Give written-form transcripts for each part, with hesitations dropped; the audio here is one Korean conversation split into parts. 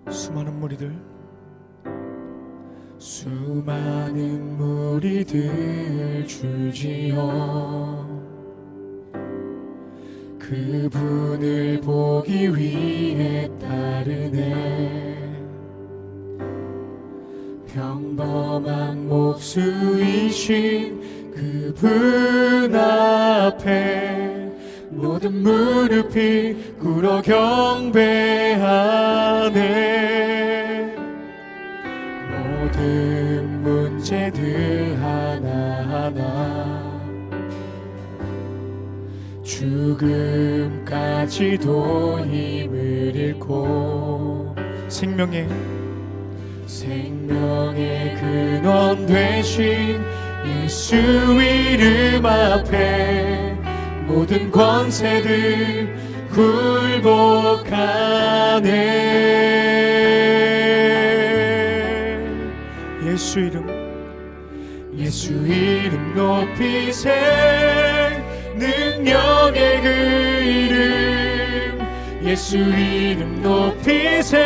수많은 무리들 수많은 무리들 줄지어 그분을 보기 위해 따르네. 평범한 목수이신 그분 앞에 모든 무릎이 꿇어 경배하네. 모든 문제들 하나하나 죽음까지도 힘을 잃고 생명의 근원 되신 예수 이름 앞에 모든 권세들 굴복하네. 예수 이름 높이세. 능력의 그 이름 예수 이름 높이세.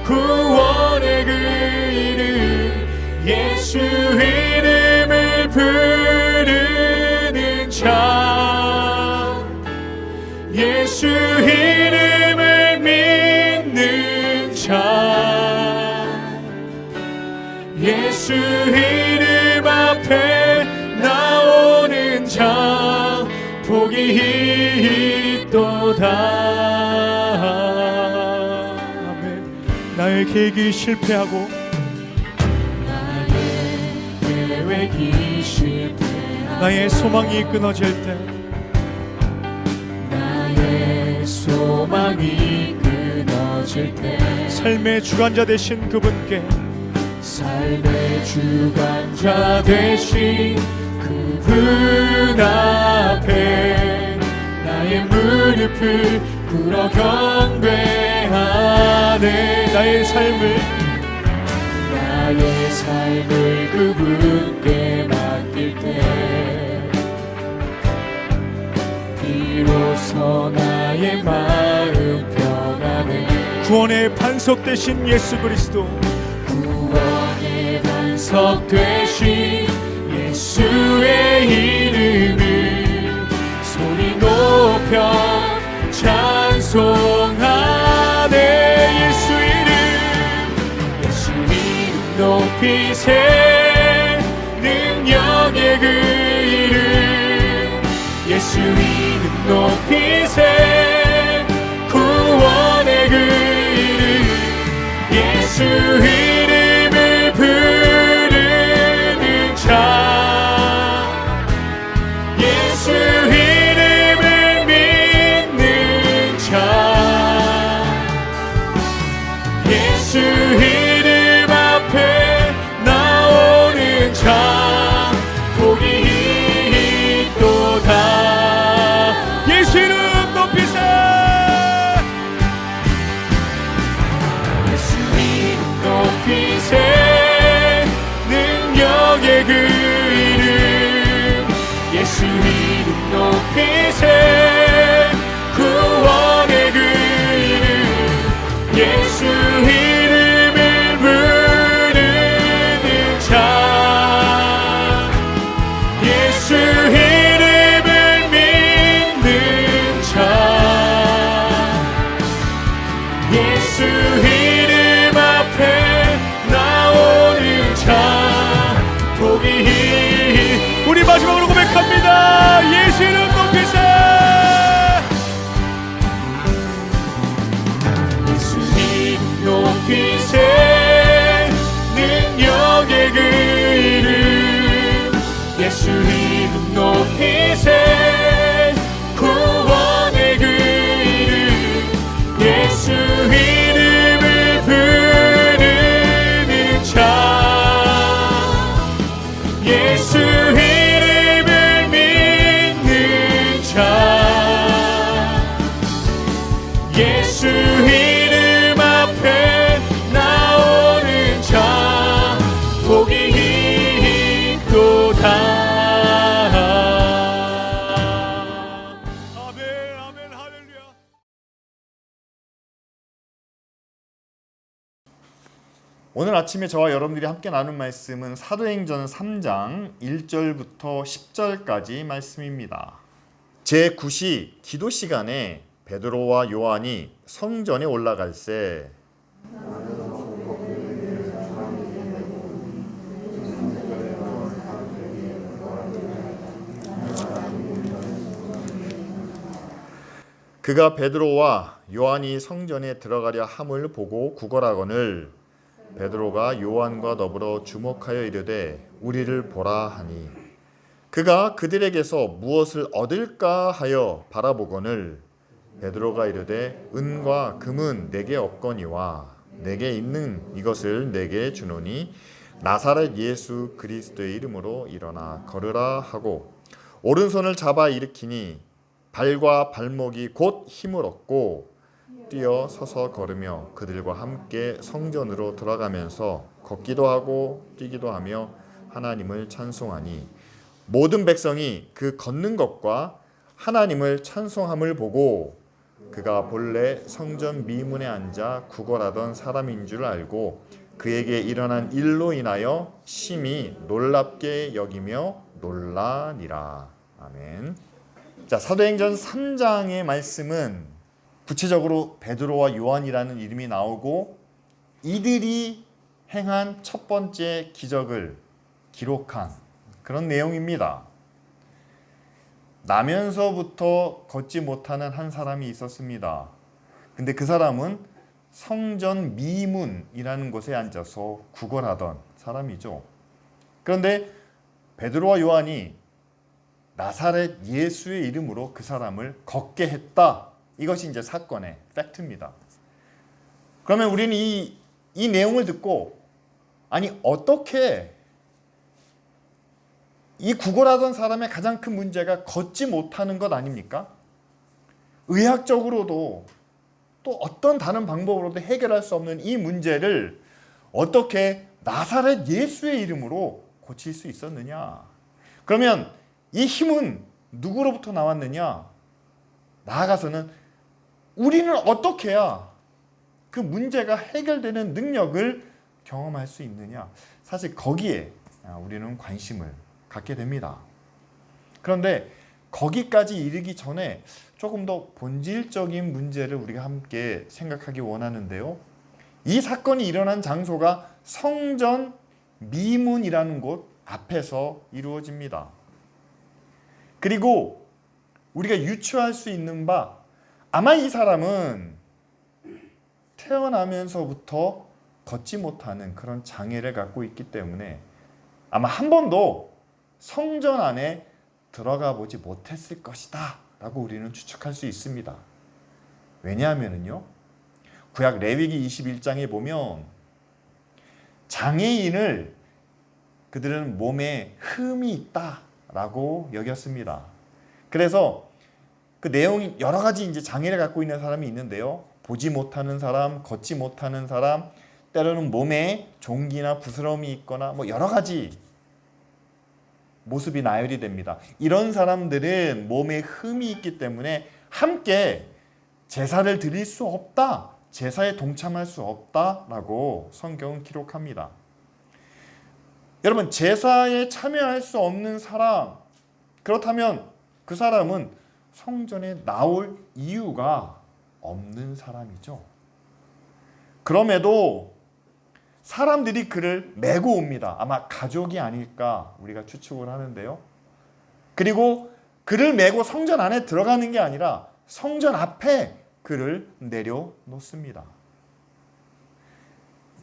구원의 그 이름 예수 이름을 부르는 자, 예수 이름을 믿는 자, 예수 이름 앞에 나오는 자 복이 있도다. 나의 계획이 실패하고 계획이 실패하고 나의 소망이 끊어질 때 나의 소망이 끊어질 때 삶의 주관자 되신 그분께 삶의 주관자 되신 그분 앞에 나의 무릎을 꿇어 경배하네. 나의 삶을 그분께 맡길 때 비로소 나의 마음 변하네. 구원의 반석 되신 예수 그리스도, 구원의 반석 되신 예수의 이름을 소리 높여 찬송하네. 예수 이름 높이세. 능력의 그 이름 예수 이름 높이세. 구원의 그 이름 예수 이름을 부르는 자, 예수 이름을 믿는 자, 예수 이름 앞에 나오는 자 복이 있도다. 예수 이름 높이세. 예수 이름 높이세. 능력의 그 이름 예수 이름 높이세. 구원의 그 이름 예수 이름을 부르는 자, 예수 이름을 믿는 자, 예수 이름 앞에 나오는 자 복이. 우리 마지막으로 고백합니다. 예수 이름 높이세. 오늘 아침에 저와 여러분들이 함께 나눈 말씀은 사도행전 3장 1절부터 10절까지 말씀입니다. 제9시 기도 시간에 베드로와 요한이 성전에 올라갈새 그가 베드로와 요한이 성전에 들어가려 함을 보고 구걸하거늘 베드로가 요한과 더불어 주목하여 이르되 우리를 보라 하니 그가 그들에게서 무엇을 얻을까 하여 바라보거늘 베드로가 이르되 은과 금은 내게 없거니와 내게 있는 이것을 내게 주노니 나사렛 예수 그리스도의 이름으로 일어나 걸으라 하고 오른손을 잡아 일으키니 발과 발목이 곧 힘을 얻고 뛰어 서서 걸으며 그들과 함께 성전으로 들어가면서 걷기도 하고 뛰기도 하며 하나님을 찬송하니 모든 백성이 그 걷는 것과 하나님을 찬송함을 보고 그가 본래 성전 미문에 앉아 구걸하던 사람인 줄 알고 그에게 일어난 일로 인하여 심히 놀랍게 여기며 놀라니라. 아멘. 자, 사도행전 3장의 말씀은 구체적으로 베드로와 요한이라는 이름이 나오고 이들이 행한 첫 번째 기적을 기록한 그런 내용입니다. 나면서부터 걷지 못하는 한 사람이 있었습니다. 근데 그 사람은 성전 미문이라는 곳에 앉아서 구걸하던 사람이죠. 그런데 베드로와 요한이 나사렛 예수의 이름으로 그 사람을 걷게 했다. 이것이 이제 사건의 팩트입니다. 그러면 우리는 이 내용을 듣고 아니 어떻게 이 구걸하던 사람의 가장 큰 문제가 걷지 못하는 것 아닙니까? 의학적으로도 또 어떤 다른 방법으로도 해결할 수 없는 이 문제를 어떻게 나사렛 예수의 이름으로 고칠 수 있었느냐? 그러면 이 힘은 누구로부터 나왔느냐? 나아가서는 우리는 어떻게 해야 그 문제가 해결되는 능력을 경험할 수 있느냐? 사실 거기에 우리는 관심을 갖게 됩니다. 그런데 거기까지 이르기 전에 조금 더 본질적인 문제를 우리가 함께 생각하기 원하는데요. 이 사건이 일어난 장소가 성전 미문이라는 곳 앞에서 이루어집니다. 그리고 우리가 유추할 수 있는 바 아마 이 사람은 태어나면서부터 걷지 못하는 그런 장애를 갖고 있기 때문에 아마 한 번도 성전 안에 들어가 보지 못했을 것이다 라고 우리는 추측할 수 있습니다. 왜냐하면요, 구약 레위기 21장에 보면 장애인을 그들은 몸에 흠이 있다라고 여겼습니다. 그래서 그 내용이 여러 가지 이제 장애를 갖고 있는 사람이 있는데요. 보지 못하는 사람, 걷지 못하는 사람, 때로는 몸에 종기나 부스럼이 있거나 뭐 여러 가지 모습이 나열이 됩니다. 이런 사람들은 몸에 흠이 있기 때문에 함께 제사를 드릴 수 없다, 제사에 동참할 수 없다라고 성경은 기록합니다. 여러분, 제사에 참여할 수 없는 사람, 그렇다면 그 사람은 성전에 나올 이유가 없는 사람이죠. 그럼에도 사람들이 그를 메고 옵니다. 아마 가족이 아닐까 우리가 추측을 하는데요. 그리고 그를 메고 성전 안에 들어가는 게 아니라 성전 앞에 그를 내려놓습니다.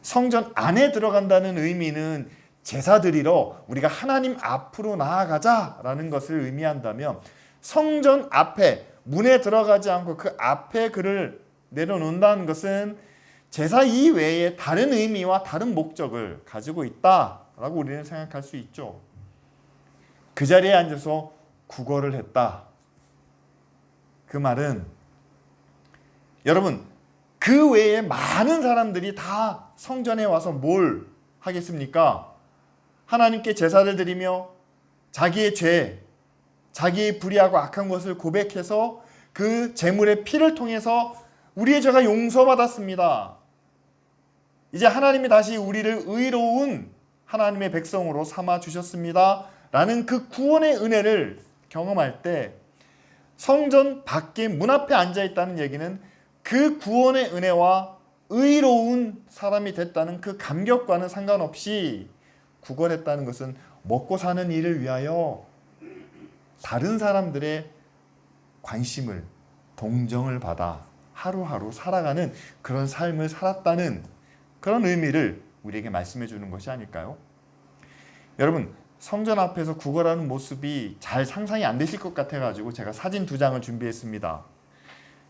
성전 안에 들어간다는 의미는 제사 드리러 우리가 하나님 앞으로 나아가자라는 것을 의미한다면 성전 앞에 문에 들어가지 않고 그 앞에 그를 내려놓는다는 것은 제사 이외에 다른 의미와 다른 목적을 가지고 있다라고 우리는 생각할 수 있죠. 그 자리에 앉아서 구걸을 했다. 그 말은 여러분, 그 외에 많은 사람들이 다 성전에 와서 뭘 하겠습니까? 하나님께 제사를 드리며 자기의 죄, 자기의 불의하고 악한 것을 고백해서 그 제물의 피를 통해서 우리의 죄가 용서받았습니다. 이제 하나님이 다시 우리를 의로운 하나님의 백성으로 삼아 주셨습니다 라는 그 구원의 은혜를 경험할 때 성전 밖에 문 앞에 앉아 있다는 얘기는 그 구원의 은혜와 의로운 사람이 됐다는 그 감격과는 상관없이 구걸했다는 것은 먹고 사는 일을 위하여 다른 사람들의 관심을, 동정을 받아 하루하루 살아가는 그런 삶을 살았다는 그런 의미를 우리에게 말씀해 주는 것이 아닐까요? 여러분, 성전 앞에서 구걸하는 모습이 잘 상상이 안 되실 것 같아가지고 제가 사진 2장을 준비했습니다.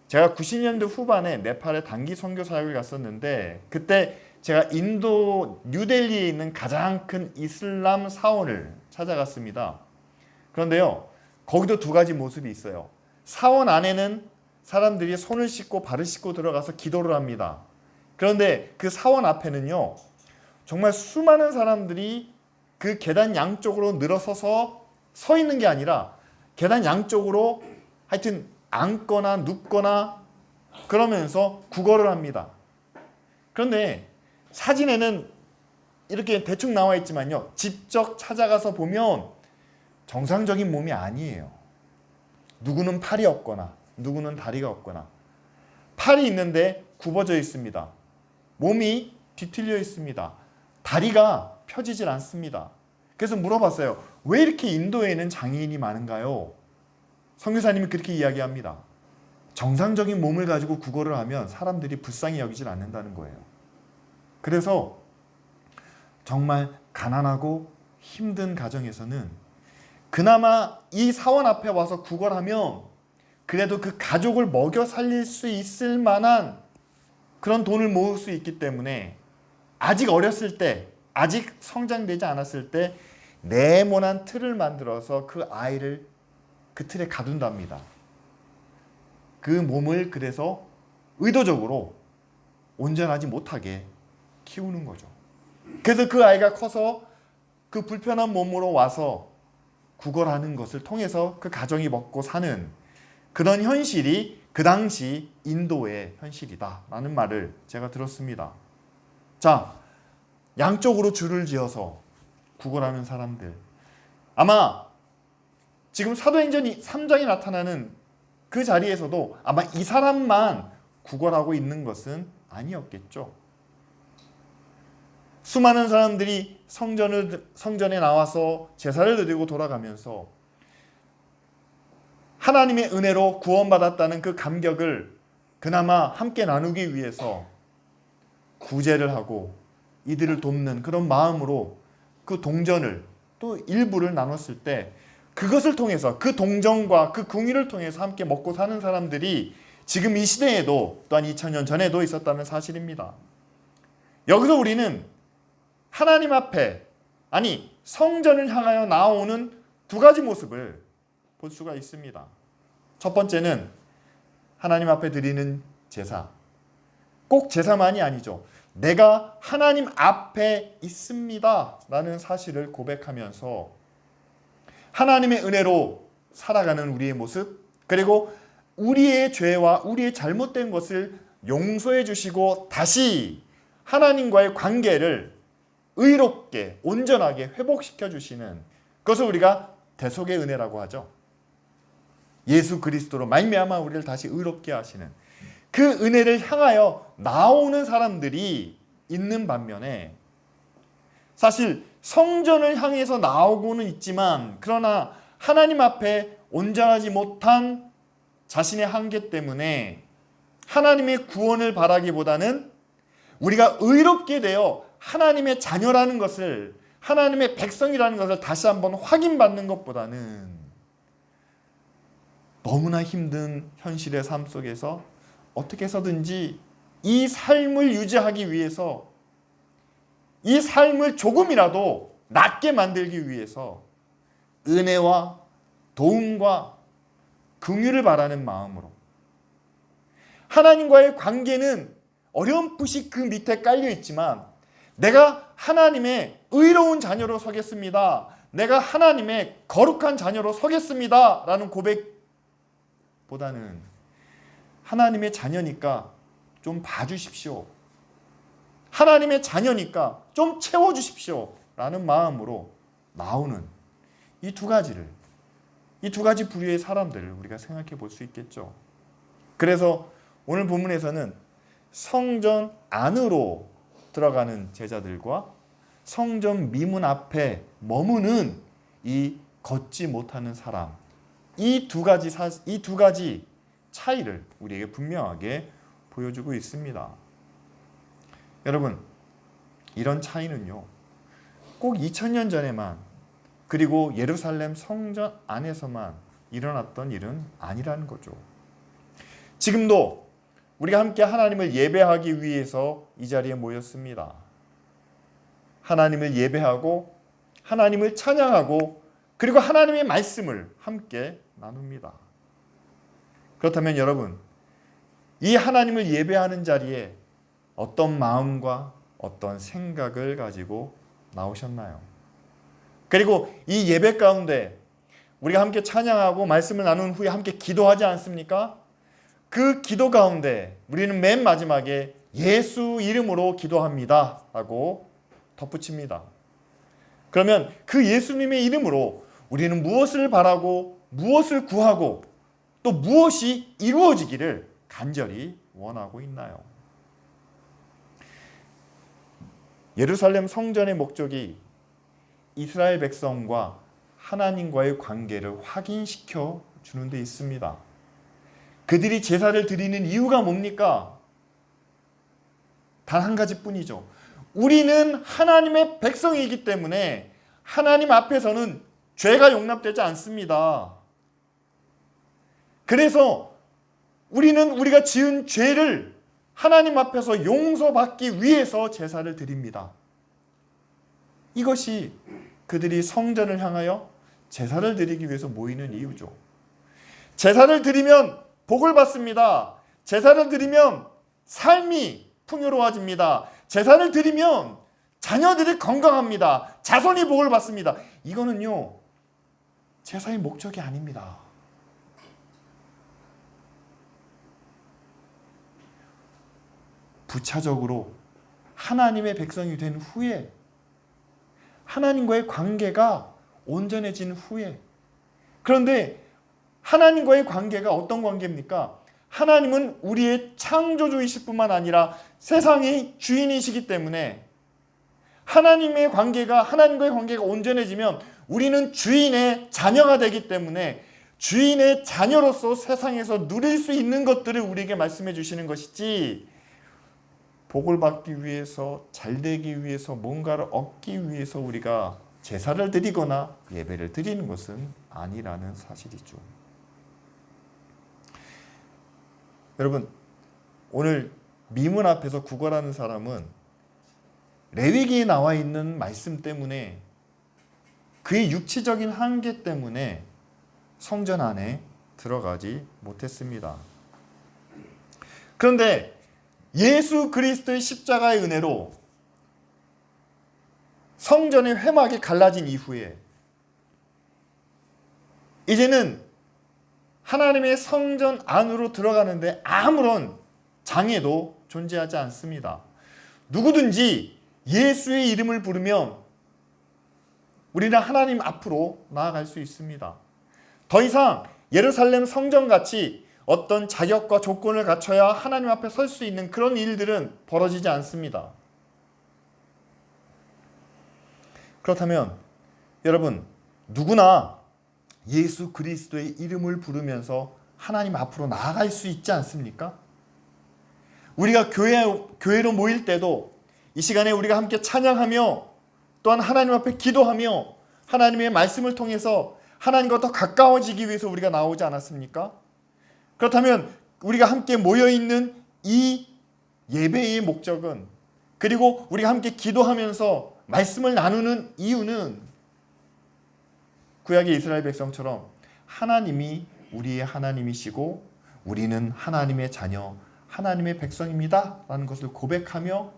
제가 90년대 후반에 네팔에 단기 선교 사역을 갔었는데 그때 제가 인도 뉴델리에 있는 가장 큰 이슬람 사원을 찾아갔습니다. 그런데요, 거기도 2가지 모습이 있어요. 사원 안에는 사람들이 손을 씻고 발을 씻고 들어가서 기도를 합니다. 그런데 그 사원 앞에는요, 정말 수많은 사람들이 그 계단 양쪽으로 늘어서서 서 있는 게 아니라 계단 양쪽으로 하여튼 앉거나 눕거나 그러면서 구걸을 합니다. 그런데 사진에는 이렇게 대충 나와 있지만요, 직접 찾아가서 보면 정상적인 몸이 아니에요. 누구는 팔이 없거나 누구는 다리가 없거나, 팔이 있는데 굽어져 있습니다. 몸이 뒤틀려 있습니다. 다리가 펴지질 않습니다. 그래서 물어봤어요. 왜 이렇게 인도에는 장애인이 많은가요? 선교사님이 그렇게 이야기합니다. 정상적인 몸을 가지고 구걸을 하면 사람들이 불쌍히 여기질 않는다는 거예요. 그래서 정말 가난하고 힘든 가정에서는 그나마 이 사원 앞에 와서 구걸하면 그래도 그 가족을 먹여 살릴 수 있을 만한 그런 돈을 모을 수 있기 때문에 아직 어렸을 때, 아직 성장되지 않았을 때 네모난 틀을 만들어서 그 아이를 그 틀에 가둔답니다. 그 몸을 그래서 의도적으로 온전하지 못하게 키우는 거죠. 그래서 그 아이가 커서 그 불편한 몸으로 와서 구걸하는 것을 통해서 그 가정이 먹고 사는 그런 현실이 그 당시 인도의 현실이다라는 말을 제가 들었습니다. 자, 양쪽으로 줄을 지어서 구걸하는 사람들. 아마 지금 사도행전 3장에 나타나는 그 자리에서도 아마 이 사람만 구걸하고 있는 것은 아니었겠죠. 수많은 사람들이 성전에 나와서 제사를 드리고 돌아가면서 하나님의 은혜로 구원받았다는 그 감격을 그나마 함께 나누기 위해서 구제를 하고 이들을 돕는 그런 마음으로 그 동전을 또 일부를 나눴을 때 그것을 통해서 그 동정과 그 긍휼을 통해서 함께 먹고 사는 사람들이 지금 이 시대에도 또한 2000년 전에도 있었다는 사실입니다. 여기서 우리는 하나님 앞에, 아니 성전을 향하여 나오는 2가지 모습을 볼 수가 있습니다. 첫 번째는 하나님 앞에 드리는 제사. 꼭 제사만이 아니죠. 내가 하나님 앞에 있습니다 라는 사실을 고백하면서 하나님의 은혜로 살아가는 우리의 모습, 그리고 우리의 죄와 우리의 잘못된 것을 용서해 주시고 다시 하나님과의 관계를 의롭게 온전하게 회복시켜 주시는 그것을 우리가 대속의 은혜라고 하죠. 예수 그리스도로 말미암아 우리를 다시 의롭게 하시는 그 은혜를 향하여 나오는 사람들이 있는 반면에 사실 성전을 향해서 나오고는 있지만 그러나 하나님 앞에 온전하지 못한 자신의 한계 때문에 하나님의 구원을 바라기보다는 우리가 의롭게 되어 하나님의 자녀라는 것을, 하나님의 백성이라는 것을 다시 한번 확인받는 것보다는 너무나 힘든 현실의 삶 속에서 어떻게 해서든지 이 삶을 유지하기 위해서, 이 삶을 조금이라도 낫게 만들기 위해서 은혜와 도움과 긍휼을 바라는 마음으로, 하나님과의 관계는 어렴풋이 그 밑에 깔려 있지만 내가 하나님의 의로운 자녀로 서겠습니다, 내가 하나님의 거룩한 자녀로 서겠습니다 라는 고백보다는 하나님의 자녀니까 좀 봐주십시오, 하나님의 자녀니까 좀 채워주십시오 라는 마음으로 나오는 이 두 가지 부류의 사람들을 우리가 생각해 볼 수 있겠죠. 그래서 오늘 본문에서는 성전 안으로 들어가는 제자들과 성전 미문 앞에 머무는 이 걷지 못하는 사람, 이 두 가지 차이를 우리에게 분명하게 보여주고 있습니다. 여러분, 이런 차이는요, 꼭 2000년 전에만, 그리고 예루살렘 성전 안에서만 일어났던 일은 아니라는 거죠. 지금도 우리가 함께 하나님을 예배하기 위해서 이 자리에 모였습니다. 하나님을 예배하고 하나님을 찬양하고 그리고 하나님의 말씀을 함께 나눕니다. 그렇다면 여러분, 이 하나님을 예배하는 자리에 어떤 마음과 어떤 생각을 가지고 나오셨나요? 그리고 이 예배 가운데 우리가 함께 찬양하고 말씀을 나눈 후에 함께 기도하지 않습니까? 그 기도 가운데 우리는 맨 마지막에 예수 이름으로 기도합니다 라고 덧붙입니다. 그러면 그 예수님의 이름으로 우리는 무엇을 바라고 무엇을 구하고 또 무엇이 이루어지기를 간절히 원하고 있나요? 예루살렘 성전의 목적이 이스라엘 백성과 하나님과의 관계를 확인시켜 주는 데 있습니다. 그들이 제사를 드리는 이유가 뭡니까? 단 한 가지뿐이죠. 우리는 하나님의 백성이기 때문에 하나님 앞에서는 죄가 용납되지 않습니다. 그래서 우리는 우리가 지은 죄를 하나님 앞에서 용서받기 위해서 제사를 드립니다. 이것이 그들이 성전을 향하여 제사를 드리기 위해서 모이는 이유죠. 제사를 드리면 복을 받습니다. 제사를 드리면 삶이 풍요로워집니다. 제사를 드리면 자녀들이 건강합니다. 자손이 복을 받습니다. 이거는요, 제사의 목적이 아닙니다. 부차적으로 하나님의 백성이 된 후에, 하나님과의 관계가 온전해진 후에, 그런데 하나님과의 관계가 어떤 관계입니까? 하나님은 우리의 창조주이실 뿐만 아니라 세상의 주인이시기 때문에 하나님과의 관계가 온전해지면 우리는 주인의 자녀가 되기 때문에 주인의 자녀로서 세상에서 누릴 수 있는 것들을 우리에게 말씀해 주시는 것이지, 복을 받기 위해서, 잘되기 위해서, 뭔가를 얻기 위해서 우리가 제사를 드리거나 예배를 드리는 것은 아니라는 사실이죠. 여러분, 오늘 미문 앞에서 구걸하는 사람은 레위기에 나와 있는 말씀 때문에, 그의 육체적인 한계 때문에 성전 안에 들어가지 못했습니다. 그런데 예수 그리스도의 십자가의 은혜로 성전의 회막이 갈라진 이후에 이제는 하나님의 성전 안으로 들어가는데 아무런 장애도 존재하지 않습니다. 누구든지 예수의 이름을 부르면 우리는 하나님 앞으로 나아갈 수 있습니다. 더 이상 예루살렘 성전같이 어떤 자격과 조건을 갖춰야 하나님 앞에 설 수 있는 그런 일들은 벌어지지 않습니다. 그렇다면 여러분, 누구나 예수 그리스도의 이름을 부르면서 하나님 앞으로 나아갈 수 있지 않습니까? 우리가 교회로 모일 때도 이 시간에 우리가 함께 찬양하며 또한 하나님 앞에 기도하며 하나님의 말씀을 통해서 하나님과 더 가까워지기 위해서 우리가 나오지 않았습니까? 그렇다면 우리가 함께 모여있는 이 예배의 목적은, 그리고 우리가 함께 기도하면서 말씀을 나누는 이유는 구약의 이스라엘 백성처럼 하나님이 우리의 하나님이시고 우리는 하나님의 자녀, 하나님의 백성입니다 라는 것을 고백하며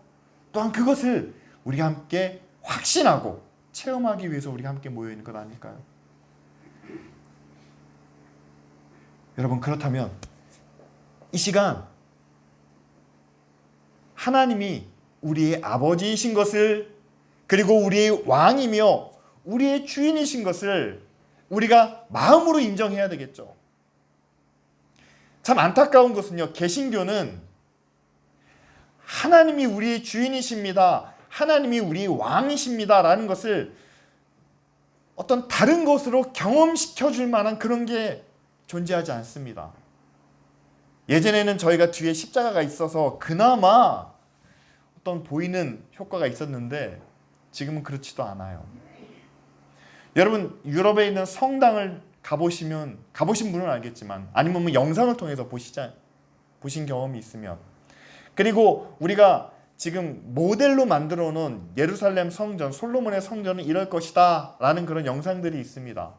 또한 그것을 우리가 함께 확신하고 체험하기 위해서 우리가 함께 모여있는 것 아닐까요? 여러분, 그렇다면 이 시간 하나님이 우리의 아버지이신 것을, 그리고 우리의 왕이며 우리의 주인이신 것을 우리가 마음으로 인정해야 되겠죠. 참 안타까운 것은요, 개신교는 하나님이 우리의 주인이십니다, 하나님이 우리의 왕이십니다 라는 것을 어떤 다른 것으로 경험시켜 줄 만한 그런 게 존재하지 않습니다. 예전에는 저희가 뒤에 십자가가 있어서 그나마 어떤 보이는 효과가 있었는데 지금은 그렇지도 않아요. 여러분, 유럽에 있는 성당을 가보신 분은 알겠지만, 아니면 뭐 영상을 통해서 보신 경험이 있으면, 그리고 우리가 지금 모델로 만들어 놓은 예루살렘 성전, 솔로몬의 성전은 이럴 것이다 라는 그런 영상들이 있습니다.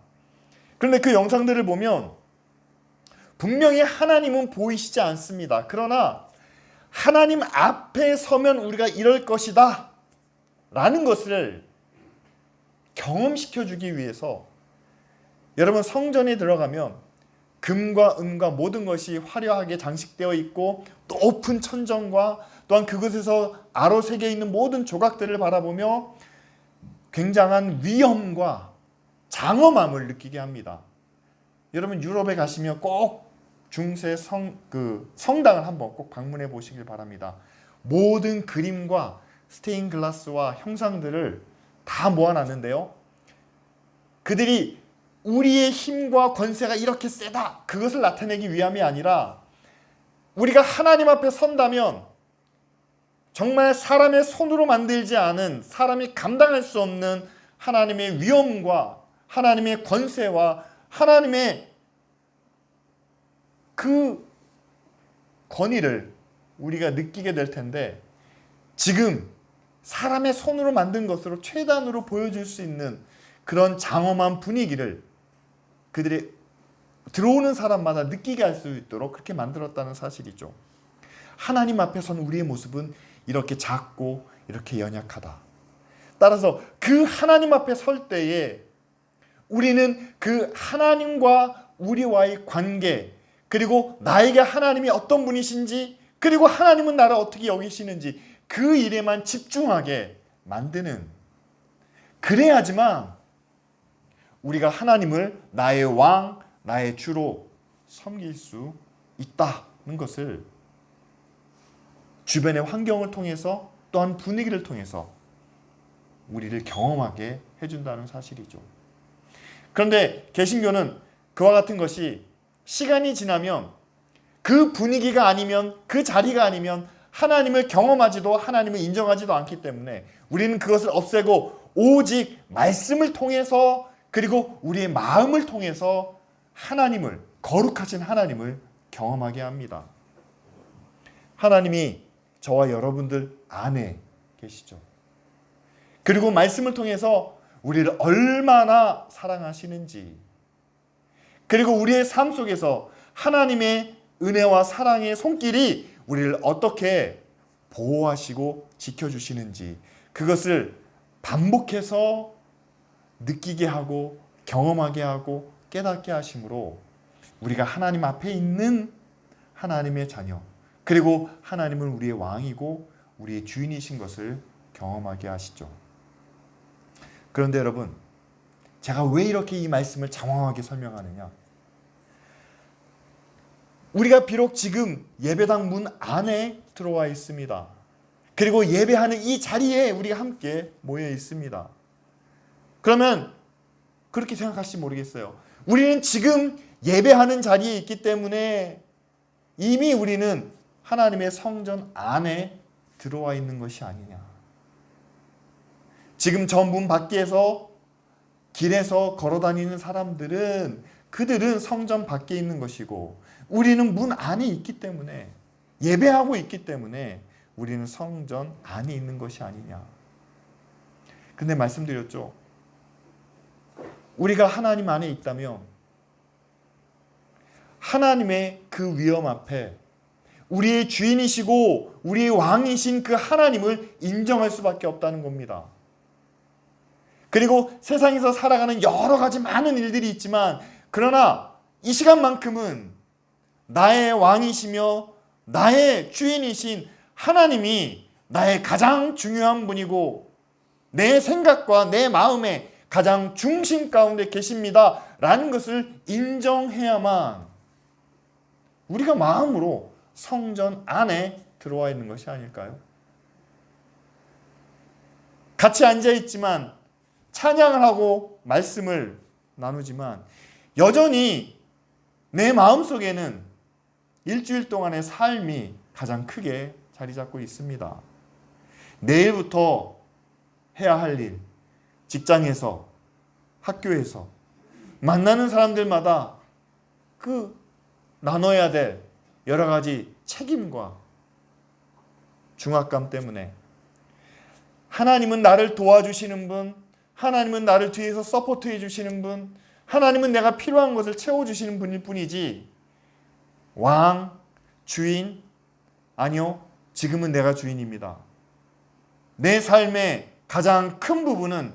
그런데 그 영상들을 보면 분명히 하나님은 보이시지 않습니다. 그러나 하나님 앞에 서면 우리가 이럴 것이다 라는 것을 경험시켜 주기 위해서, 여러분, 성전에 들어가면 금과 은과 모든 것이 화려하게 장식되어 있고 높은 천정과 또한 그곳에서 아로 새겨 있는 모든 조각들을 바라보며 굉장한 위엄과 장엄함을 느끼게 합니다. 여러분, 유럽에 가시면 꼭 중세 성당을 한번 꼭 방문해 보시길 바랍니다. 모든 그림과 스테인 글라스와 형상들을 다 모아놨는데요, 그들이 우리의 힘과 권세가 이렇게 세다, 그것을 나타내기 위함이 아니라 우리가 하나님 앞에 선다면 정말 사람의 손으로 만들지 않은, 사람이 감당할 수 없는 하나님의 위엄과 하나님의 권세와 하나님의 그 권위를 우리가 느끼게 될 텐데, 지금 사람의 손으로 만든 것으로 최단으로 보여줄 수 있는 그런 장엄한 분위기를 그들이 들어오는 사람마다 느끼게 할 수 있도록 그렇게 만들었다는 사실이죠. 하나님 앞에 선 우리의 모습은 이렇게 작고 이렇게 연약하다. 따라서 그 하나님 앞에 설 때에 우리는 그 하나님과 우리와의 관계, 그리고 나에게 하나님이 어떤 분이신지, 그리고 하나님은 나를 어떻게 여기시는지 그 일에만 집중하게 만드는, 그래야지만 우리가 하나님을 나의 왕, 나의 주로 섬길 수 있다는 것을 주변의 환경을 통해서, 또한 분위기를 통해서 우리를 경험하게 해준다는 사실이죠. 그런데 개신교는 그와 같은 것이 시간이 지나면, 그 분위기가 아니면, 그 자리가 아니면 하나님을 경험하지도 하나님을 인정하지도 않기 때문에 우리는 그것을 없애고 오직 말씀을 통해서, 그리고 우리의 마음을 통해서 하나님을, 거룩하신 하나님을 경험하게 합니다. 하나님이 저와 여러분들 안에 계시죠. 그리고 말씀을 통해서 우리를 얼마나 사랑하시는지, 그리고 우리의 삶 속에서 하나님의 은혜와 사랑의 손길이 우리를 어떻게 보호하시고 지켜주시는지, 그것을 반복해서 느끼게 하고 경험하게 하고 깨닫게 하심으로 우리가 하나님 앞에 있는 하나님의 자녀, 그리고 하나님은 우리의 왕이고 우리의 주인이신 것을 경험하게 하시죠. 그런데 여러분, 제가 왜 이렇게 이 말씀을 장황하게 설명하느냐? 우리가 비록 지금 예배당 문 안에 들어와 있습니다. 그리고 예배하는 이 자리에 우리가 함께 모여 있습니다. 그러면 그렇게 생각하실지 모르겠어요. 우리는 지금 예배하는 자리에 있기 때문에 이미 우리는 하나님의 성전 안에 들어와 있는 것이 아니냐. 지금 저 문 밖에서 길에서 걸어다니는 사람들은, 그들은 성전 밖에 있는 것이고 우리는 문 안에 있기 때문에, 예배하고 있기 때문에 우리는 성전 안에 있는 것이 아니냐. 근데 말씀드렸죠. 우리가 하나님 안에 있다면 하나님의 그 위엄 앞에 우리의 주인이시고 우리의 왕이신 그 하나님을 인정할 수밖에 없다는 겁니다. 그리고 세상에서 살아가는 여러 가지 많은 일들이 있지만, 그러나 이 시간만큼은 나의 왕이시며 나의 주인이신 하나님이 나의 가장 중요한 분이고 내 생각과 내 마음의 가장 중심 가운데 계십니다 라는 것을 인정해야만 우리가 마음으로 성전 안에 들어와 있는 것이 아닐까요? 같이 앉아있지만 찬양을 하고 말씀을 나누지만 여전히 내 마음속에는 일주일 동안의 삶이 가장 크게 자리 잡고 있습니다. 내일부터 해야 할 일, 직장에서, 학교에서 만나는 사람들마다 그 나눠야 될 여러 가지 책임과 중압감 때문에 하나님은 나를 도와주시는 분, 하나님은 나를 뒤에서 서포트해 주시는 분, 하나님은 내가 필요한 것을 채워주시는 분일 뿐이지 왕, 주인, 아니요, 지금은 내가 주인입니다. 내 삶의 가장 큰 부분은,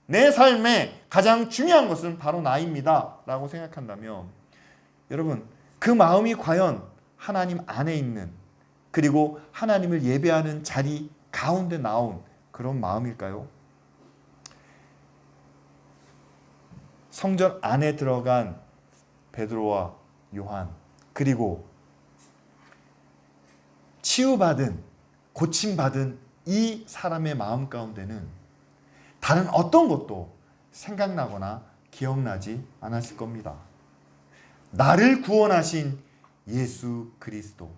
내 삶의 가장 중요한 것은 바로 나입니다 라고 생각한다면 여러분, 그 마음이 과연 하나님 안에 있는, 그리고 하나님을 예배하는 자리 가운데 나온 그런 마음일까요? 성전 안에 들어간 베드로와 요한, 그리고 치유받은, 고침받은 이 사람의 마음 가운데는 다른 어떤 것도 생각나거나 기억나지 않았을 겁니다. 나를 구원하신 예수 그리스도,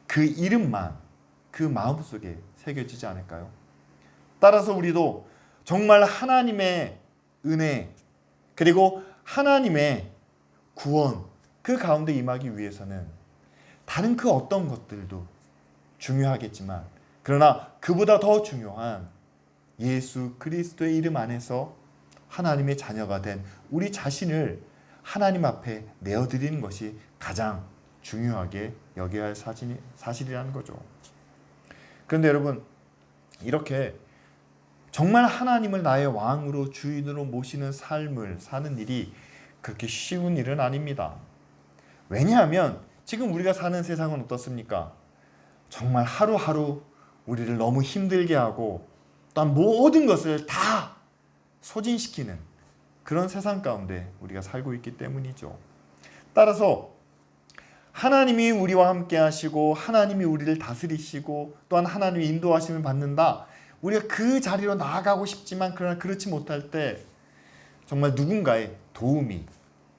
그 이름만 그 마음속에 새겨지지 않을까요? 따라서 우리도 정말 하나님의 은혜, 그리고 하나님의 구원, 그 가운데 임하기 위해서는 다른 그 어떤 것들도 중요하겠지만, 그러나 그보다 더 중요한 예수 그리스도의 이름 안에서 하나님의 자녀가 된 우리 자신을 하나님 앞에 내어드리는 것이 가장 중요하게 여겨야 할 사실이라는 거죠. 그런데 여러분, 이렇게 정말 하나님을 나의 왕으로, 주인으로 모시는 삶을 사는 일이 그렇게 쉬운 일은 아닙니다. 왜냐하면 지금 우리가 사는 세상은 어떻습니까? 정말 하루하루 우리를 너무 힘들게 하고 또한 모든 것을 다 소진시키는 그런 세상 가운데 우리가 살고 있기 때문이죠. 따라서 하나님이 우리와 함께 하시고 하나님이 우리를 다스리시고 또한 하나님의 인도하심을 받는다, 우리가 그 자리로 나아가고 싶지만 그러나 그렇지 못할 때 정말 누군가의 도움이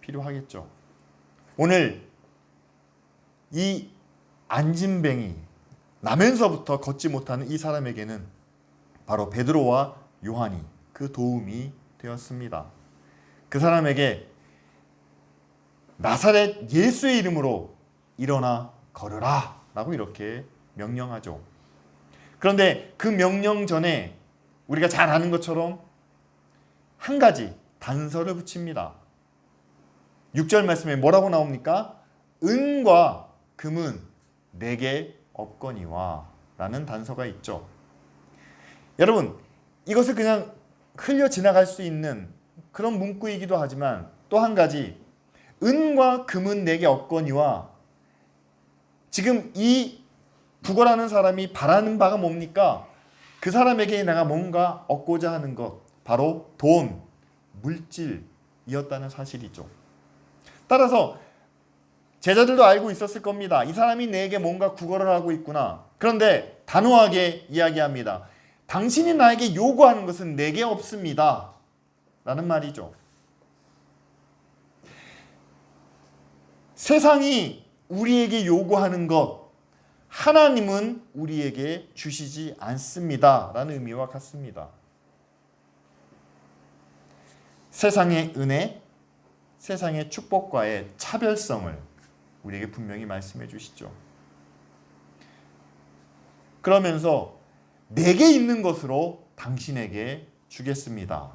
필요하겠죠. 오늘 이 안진뱅이, 나면서부터 걷지 못하는 이 사람에게는 바로 베드로와 요한이 그 도움이 되었습니다. 그 사람에게 나사렛 예수의 이름으로 일어나 걸으라 라고 이렇게 명령하죠. 그런데 그 명령 전에 우리가 잘 아는 것처럼 한 가지 단서를 붙입니다. 6절 말씀에 뭐라고 나옵니까? 은과 금은 내게 없거니와 라는 단서가 있죠. 여러분, 이것을 그냥 흘려 지나갈 수 있는 그런 문구이기도 하지만 또 한 가지, 은과 금은 내게 없거니와, 지금 이 부거라는 사람이 바라는 바가 뭡니까? 그 사람에게 내가 뭔가 얻고자 하는 것, 바로 돈, 물질이었다는 사실이죠. 따라서 제자들도 알고 있었을 겁니다. 이 사람이 내게 뭔가 구걸을 하고 있구나. 그런데 단호하게 이야기합니다. 당신이 나에게 요구하는 것은 내게 없습니다 라는 말이죠. 세상이 우리에게 요구하는 것, 하나님은 우리에게 주시지 않습니다 라는 의미와 같습니다. 세상의 은혜, 세상의 축복과의 차별성을 우리에게 분명히 말씀해 주시죠. 그러면서 내게 있는 것으로 당신에게 주겠습니다.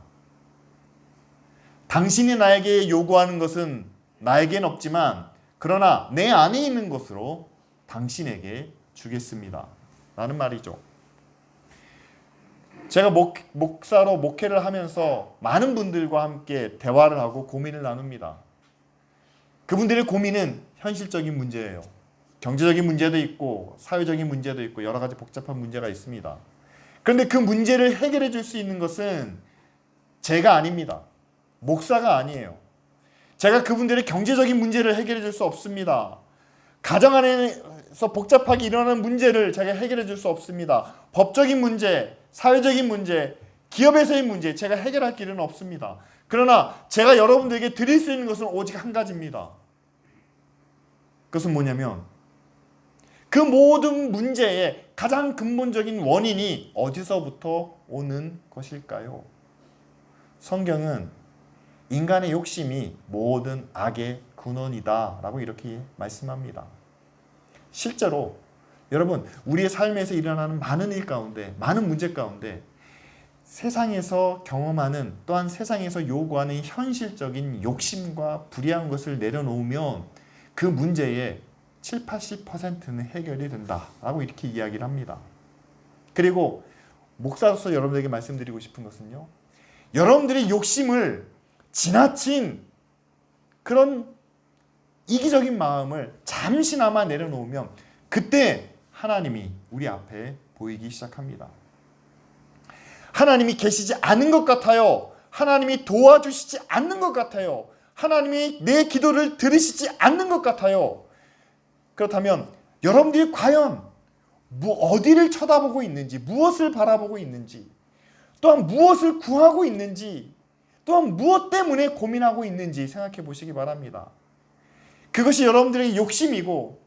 당신이 나에게 요구하는 것은 나에겐 없지만 그러나 내 안에 있는 것으로 당신에게 주겠습니다 라는 말이죠. 제가 목사로 목회를 하면서 많은 분들과 함께 대화를 하고 고민을 나눕니다. 그분들의 고민은 현실적인 문제예요. 경제적인 문제도 있고 사회적인 문제도 있고 여러 가지 복잡한 문제가 있습니다. 그런데 그 문제를 해결해 줄 수 있는 것은 제가 아닙니다. 목사가 아니에요. 제가 그분들의 경제적인 문제를 해결해 줄 수 없습니다. 가정 안에서 복잡하게 일어나는 문제를 제가 해결해 줄 수 없습니다. 법적인 문제, 사회적인 문제, 기업에서의 문제 제가 해결할 길은 없습니다. 그러나 제가 여러분들에게 드릴 수 있는 것은 오직 한 가지입니다. 그것은 뭐냐면 그 모든 문제의 가장 근본적인 원인이 어디서부터 오는 것일까요? 성경은 인간의 욕심이 모든 악의 근원이다 라고 이렇게 말씀합니다. 실제로 여러분 우리의 삶에서 일어나는 많은 일 가운데 많은 문제 가운데 세상에서 경험하는 또한 세상에서 요구하는 현실적인 욕심과 불의한 것을 내려놓으면 그 문제의 7, 80%는 해결이 된다라고 이렇게 이야기를 합니다. 그리고 목사로서 여러분들에게 말씀드리고 싶은 것은요. 여러분들의 욕심을 지나친 그런 이기적인 마음을 잠시나마 내려놓으면 그때 하나님이 우리 앞에 보이기 시작합니다. 하나님이 계시지 않은 것 같아요. 하나님이 도와주시지 않는 것 같아요. 하나님이 내 기도를 들으시지 않는 것 같아요. 그렇다면 여러분들이 과연 어디를 쳐다보고 있는지, 무엇을 바라보고 있는지, 또한 무엇을 구하고 있는지, 또한 무엇 때문에 고민하고 있는지 생각해 보시기 바랍니다. 그것이 여러분들의 욕심이고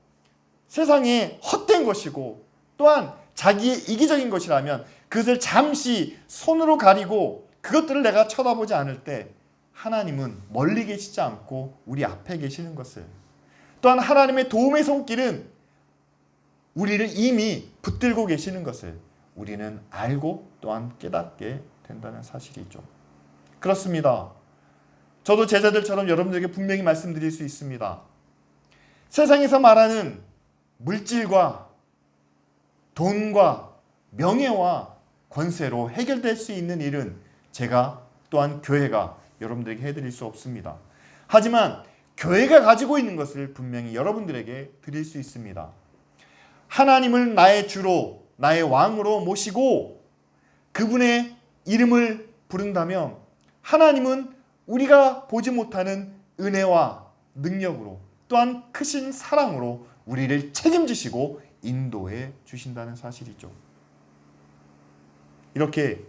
세상에 헛된 것이고 또한 자기의 이기적인 것이라면 그것을 잠시 손으로 가리고 그것들을 내가 쳐다보지 않을 때 하나님은 멀리 계시지 않고 우리 앞에 계시는 것을, 또한 하나님의 도움의 손길은 우리를 이미 붙들고 계시는 것을 우리는 알고 또한 깨닫게 된다는 사실이죠. 그렇습니다. 저도 제자들처럼 여러분들에게 분명히 말씀드릴 수 있습니다. 세상에서 말하는 물질과 돈과 명예와 권세로 해결될 수 있는 일은 제가 또한 교회가 여러분들에게 해드릴 수 없습니다. 하지만 교회가 가지고 있는 것을 분명히 여러분들에게 드릴 수 있습니다. 하나님을 나의 주로 나의 왕으로 모시고 그분의 이름을 부른다면 하나님은 우리가 보지 못하는 은혜와 능력으로 또한 크신 사랑으로 우리를 책임지시고 인도해 주신다는 사실이죠. 이렇게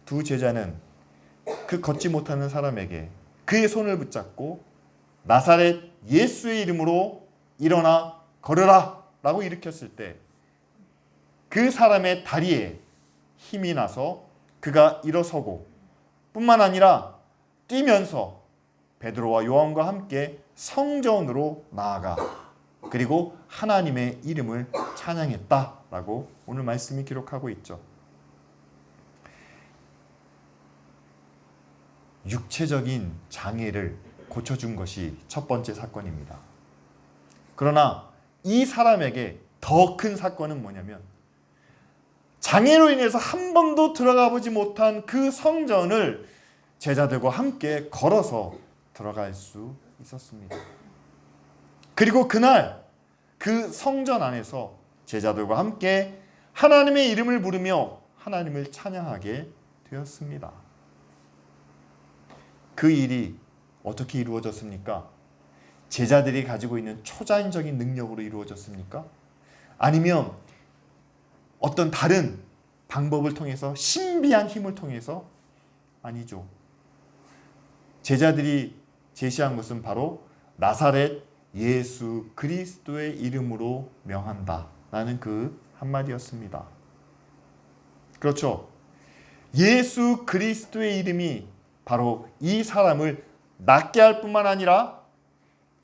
두 제자는 그 걷지 못하는 사람에게 그의 손을 붙잡고 나사렛 예수의 이름으로 일어나 걸으라 라고 일으켰을 때 그 사람의 다리에 힘이 나서 그가 일어서고 뿐만 아니라 뛰면서 베드로와 요한과 함께 성전으로 나아가 그리고 하나님의 이름을 찬양했다라고 오늘 말씀이 기록하고 있죠. 육체적인 장애를 고쳐준 것이 첫 번째 사건입니다. 그러나 이 사람에게 더 큰 사건은 뭐냐면 장애로 인해서 한 번도 들어가 보지 못한 그 성전을 제자들과 함께 걸어서 들어갈 수 있었습니다. 그리고 그날 그 성전 안에서 제자들과 함께 하나님의 이름을 부르며 하나님을 찬양하게 되었습니다. 그 일이 어떻게 이루어졌습니까? 제자들이 가지고 있는 초자연적인 능력으로 이루어졌습니까? 아니면 어떤 다른 방법을 통해서 신비한 힘을 통해서? 아니죠. 제자들이 제시한 것은 바로 나사렛 예수 그리스도의 이름으로 명한다 라는 그 한마디였습니다. 그렇죠. 예수 그리스도의 이름이 바로 이 사람을 낫게 할 뿐만 아니라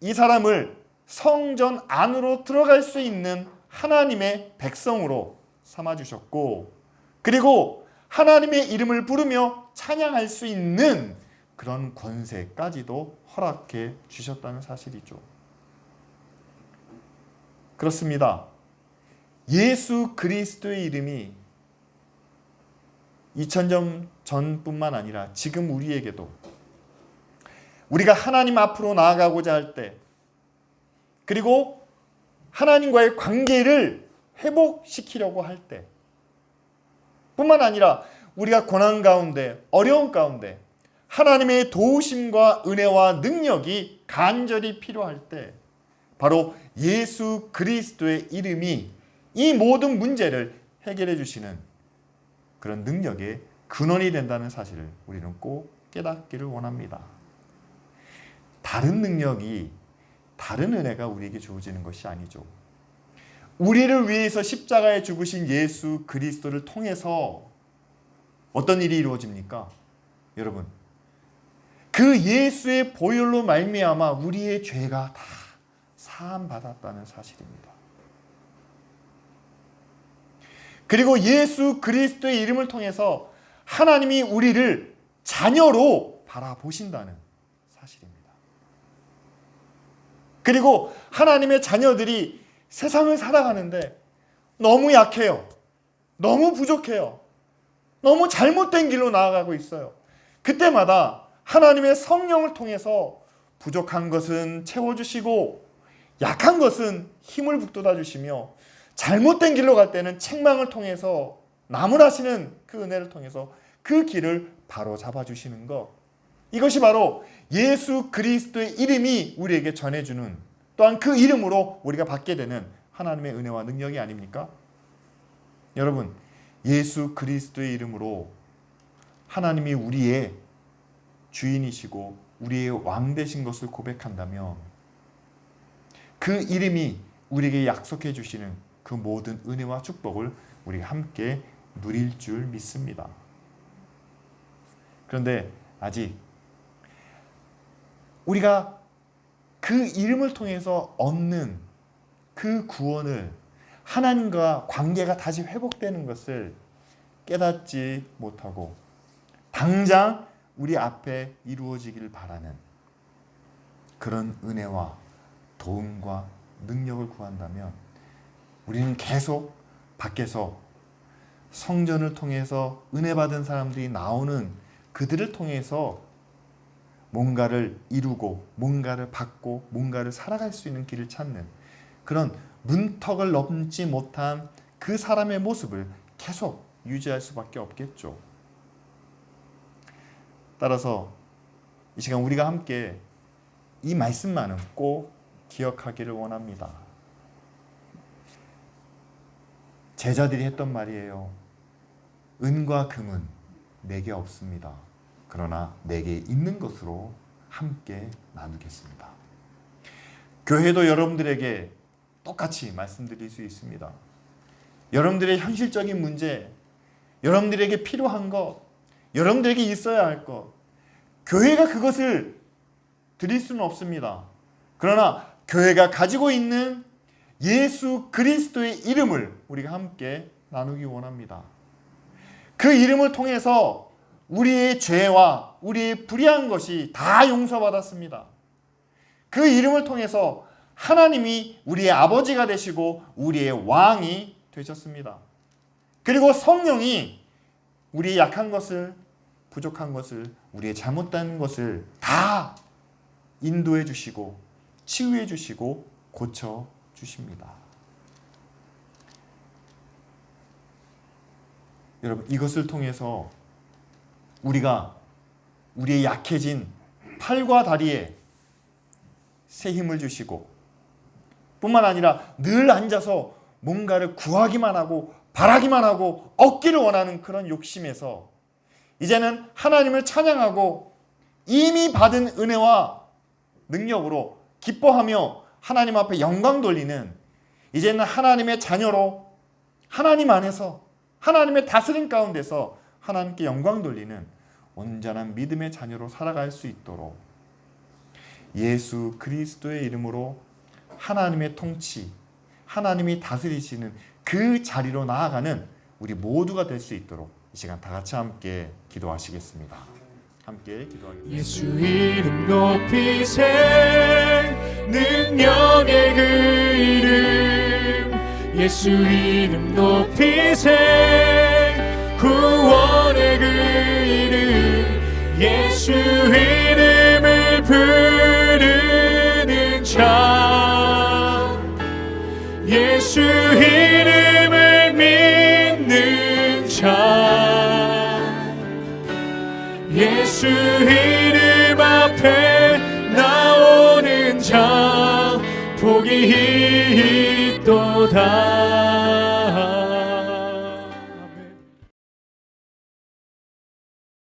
이 사람을 성전 안으로 들어갈 수 있는 하나님의 백성으로 삼아주셨고 그리고 하나님의 이름을 부르며 찬양할 수 있는 그런 권세까지도 허락해 주셨다는 사실이죠. 그렇습니다. 예수 그리스도의 이름이 2000년 전뿐만 아니라 지금 우리에게도 우리가 하나님 앞으로 나아가고자 할 때 그리고 하나님과의 관계를 회복시키려고 할 때, 뿐만 아니라 우리가 고난 가운데, 어려움 가운데 하나님의 도우심과 은혜와 능력이 간절히 필요할 때, 바로 예수 그리스도의 이름이 이 모든 문제를 해결해 주시는 그런 능력의 근원이 된다는 사실을 우리는 꼭 깨닫기를 원합니다. 다른 능력이, 다른 은혜가 우리에게 주어지는 것이 아니죠. 우리를 위해서 십자가에 죽으신 예수 그리스도를 통해서 어떤 일이 이루어집니까? 여러분, 그 예수의 보혈로 말미암아 우리의 죄가 다 사함 받았다는 사실입니다. 그리고 예수 그리스도의 이름을 통해서 하나님이 우리를 자녀로 바라보신다는 사실입니다. 그리고 하나님의 자녀들이 세상을 살아가는데 너무 약해요. 너무 부족해요. 너무 잘못된 길로 나아가고 있어요. 그때마다 하나님의 성령을 통해서 부족한 것은 채워주시고 약한 것은 힘을 북돋아 주시며 잘못된 길로 갈 때는 책망을 통해서 나무라시는 그 은혜를 통해서 그 길을 바로 잡아주시는 것, 이것이 바로 예수 그리스도의 이름이 우리에게 전해주는, 또한 그 이름으로 우리가 받게 되는 하나님의 은혜와 능력이 아닙니까? 여러분, 예수 그리스도의 이름으로 하나님이 우리의 주인이시고 우리의 왕 되신 것을 고백한다면 그 이름이 우리에게 약속해 주시는 그 모든 은혜와 축복을 우리가 함께 누릴 줄 믿습니다. 그런데 아직 우리가 그 이름을 통해서 얻는 그 구원을, 하나님과 관계가 다시 회복되는 것을 깨닫지 못하고 당장 우리 앞에 이루어지길 바라는 그런 은혜와 도움과 능력을 구한다면 우리는 계속 밖에서 성전을 통해서 은혜 받은 사람들이 나오는 그들을 통해서 뭔가를 이루고 뭔가를 받고 뭔가를 살아갈 수 있는 길을 찾는 그런 문턱을 넘지 못한 그 사람의 모습을 계속 유지할 수밖에 없겠죠. 따라서 이 시간 우리가 함께 이 말씀만은 꼭 기억하기를 원합니다. 제자들이 했던 말이에요. 은과 금은 내게 없습니다. 그러나 내게 있는 것으로 함께 나누겠습니다. 교회도 여러분들에게 똑같이 말씀드릴 수 있습니다. 여러분들의 현실적인 문제, 여러분들에게 필요한 것, 여러분들에게 있어야 할 것, 교회가 그것을 드릴 수는 없습니다. 그러나 교회가 가지고 있는 예수 그리스도의 이름을 우리가 함께 나누기 원합니다. 그 이름을 통해서 우리의 죄와 우리의 불의한 것이 다 용서받았습니다. 그 이름을 통해서 하나님이 우리의 아버지가 되시고 우리의 왕이 되셨습니다. 그리고 성령이 우리의 약한 것을, 부족한 것을, 우리의 잘못된 것을 다 인도해 주시고 치유해 주시고 고쳐 주십니다. 여러분, 이것을 통해서 우리가 우리의 약해진 팔과 다리에 새 힘을 주시고 뿐만 아니라 늘 앉아서 뭔가를 구하기만 하고 바라기만 하고 얻기를 원하는 그런 욕심에서 이제는 하나님을 찬양하고 이미 받은 은혜와 능력으로 기뻐하며 하나님 앞에 영광 돌리는, 이제는 하나님의 자녀로 하나님 안에서 하나님의 다스림 가운데서 하나님께 영광 돌리는 온전한 믿음의 자녀로 살아갈 수 있도록 예수 그리스도의 이름으로 하나님의 통치, 하나님이 다스리시는 그 자리로 나아가는 우리 모두가 될 수 있도록 이 시간 다 같이 함께 기도하시겠습니다. 함께 기도하겠습니다. 예수 이름 높이세, 능력의 그 이름. 예수 이름 높이세, 구원의 그 이름. 예수 이름을 부르는 자, 예수 이름 앞에 나오는 자 복이 있도다.